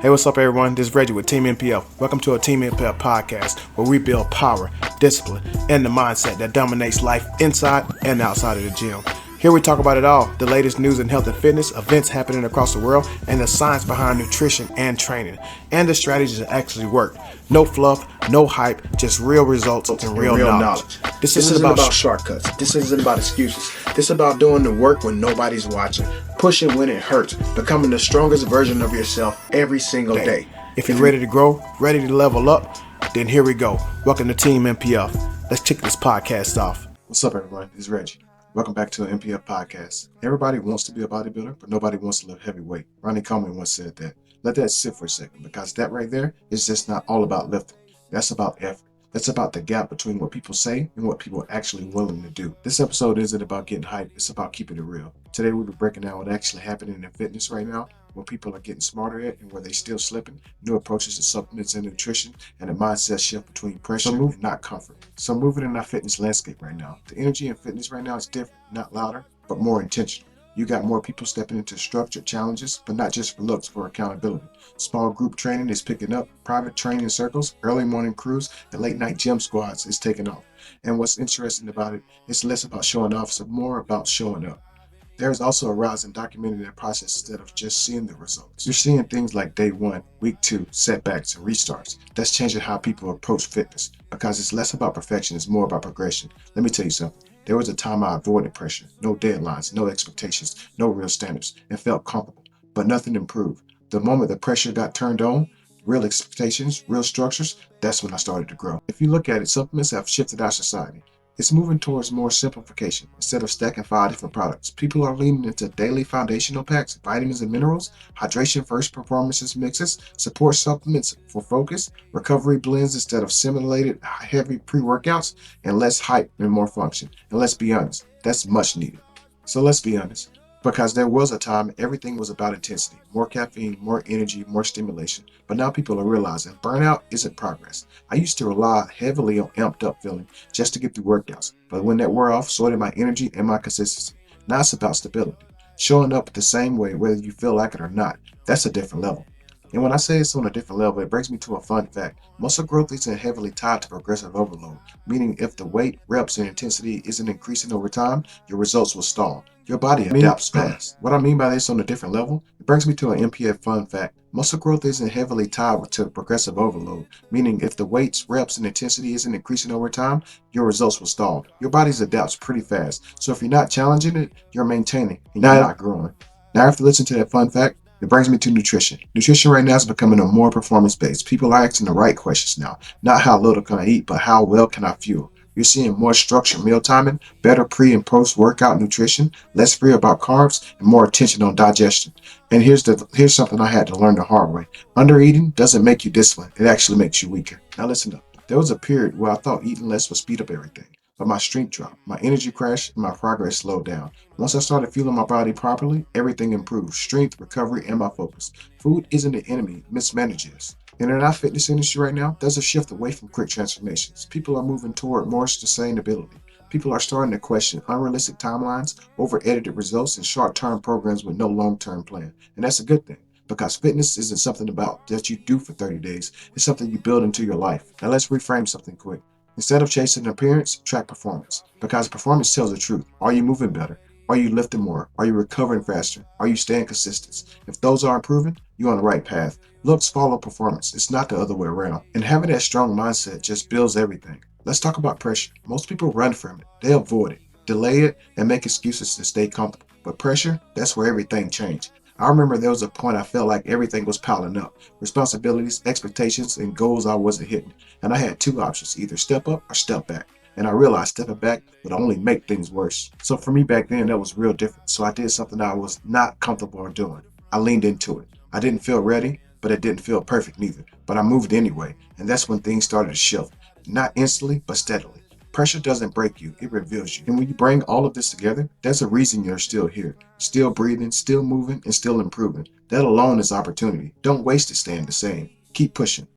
Hey, what's up, everyone? This is Reggie with Team MPF. Welcome to a Team MPF podcast where we build power, discipline, and the mindset that dominates life inside and outside of the gym. Here we talk about it all, the latest news in health and fitness, events happening across the world, and the science behind nutrition and training, and the strategies that actually work. No fluff, no hype, just real results and real knowledge. This isn't about shortcuts. This isn't about excuses. This is about doing the work when nobody's watching, pushing when it hurts, becoming the strongest version of yourself every single day. If you're ready to grow, ready to level up, then here we go. Welcome to Team MPF. Let's kick this podcast off. What's up, everyone? It's Reggie. Welcome back to the MPF Podcast. Everybody wants to be a bodybuilder, but nobody wants to lift heavyweight. Ronnie Coleman once said that. Let that sit for a second, because that right there is just not all about lifting. That's about effort. That's about the gap between what people say and what people are actually willing to do. This episode isn't about getting hyped. It's about keeping it real. Today we'll be breaking down what's actually happening in fitness right now, what people are getting smarter at and where they still slipping, new approaches to supplements and nutrition, and a mindset shift between pressure and not comfort. So moving in our fitness landscape right now. The energy in fitness right now is different, not louder, but more intentional. You got more people stepping into structured challenges, but not just for looks, for accountability. Small group training is picking up, private training circles, early morning crews, and late night gym squads is taking off. And what's interesting about it, it's less about showing off, so more about showing up. There's also a rise in documenting that process instead of just seeing the results. You're seeing things like day 1, week 2, setbacks, and restarts. That's changing how people approach fitness, because it's less about perfection, it's more about progression. Let me tell you something. There was a time I avoided pressure, no deadlines, no expectations, no real standards, and felt comfortable, but nothing improved. The moment the pressure got turned on, real expectations, real structures, that's when I started to grow. If you look at it, supplements have shifted our society. It's moving towards more simplification. Instead of stacking 5 different products, people are leaning into daily foundational packs, vitamins and minerals, hydration first performances mixes, support supplements for focus, recovery blends instead of simulated heavy pre-workouts, and less hype and more function. And let's be honest, that's much needed. So let's be honest, because there was a time everything was about intensity, more caffeine, more energy, more stimulation. But now people are realizing burnout isn't progress. I used to rely heavily on amped up feeling just to get through workouts. But when that wore off, so did my energy and my consistency. Now it's about stability. Showing up the same way, whether you feel like it or not, that's a different level. And when I say it's on a different level, it brings me to a fun fact. Muscle growth isn't heavily tied to progressive overload, meaning if the weight, reps, and intensity isn't increasing over time, your results will stall. Your body adapts fast. What I mean by this on a different level, it brings me to an MPF fun fact. Muscle growth isn't heavily tied to progressive overload, meaning if the weights, reps, and intensity isn't increasing over time, your results will stall. Your body adapts pretty fast. So if you're not challenging it, you're maintaining, and you're not growing. Now after listening to that fun fact, it brings me to nutrition. Nutrition right now is becoming a more performance-based. People are asking the right questions now. Not how little can I eat, but how well can I fuel? You're seeing more structured meal timing, better pre- and post-workout nutrition, less fear about carbs, and more attention on digestion. And here's something I had to learn the hard way. Undereating doesn't make you disciplined. It actually makes you weaker. Now listen up. There was a period where I thought eating less would speed up everything. But my strength dropped, my energy crashed, and my progress slowed down. Once I started fueling my body properly, everything improved. Strength, recovery, and my focus. Food isn't the enemy, mismanaged is. And in our fitness industry right now, there's a shift away from quick transformations. People are moving toward more sustainability. People are starting to question unrealistic timelines, over-edited results, and short-term programs with no long-term plan. And that's a good thing, because fitness isn't something about that you do for 30 days. It's something you build into your life. Now let's reframe something quick. Instead of chasing appearance, track performance. Because performance tells the truth. Are you moving better? Are you lifting more? Are you recovering faster? Are you staying consistent? If those are improving, you're on the right path. Looks follow performance. It's not the other way around. And having that strong mindset just builds everything. Let's talk about pressure. Most people run from it. They avoid it, delay it, and make excuses to stay comfortable. But pressure, that's where everything changed. I remember there was a point I felt like everything was piling up. Responsibilities, expectations, and goals I wasn't hitting. And I had 2 options, either step up or step back. And I realized stepping back would only make things worse. So for me back then, that was real different. So I did something I was not comfortable doing. I leaned into it. I didn't feel ready, but it didn't feel perfect neither. But I moved anyway. And that's when things started to shift. Not instantly, but steadily. Pressure doesn't break you, it reveals you. And when you bring all of this together, there's a reason you're still here. Still breathing, still moving, and still improving. That alone is opportunity. Don't waste it staying the same. Keep pushing.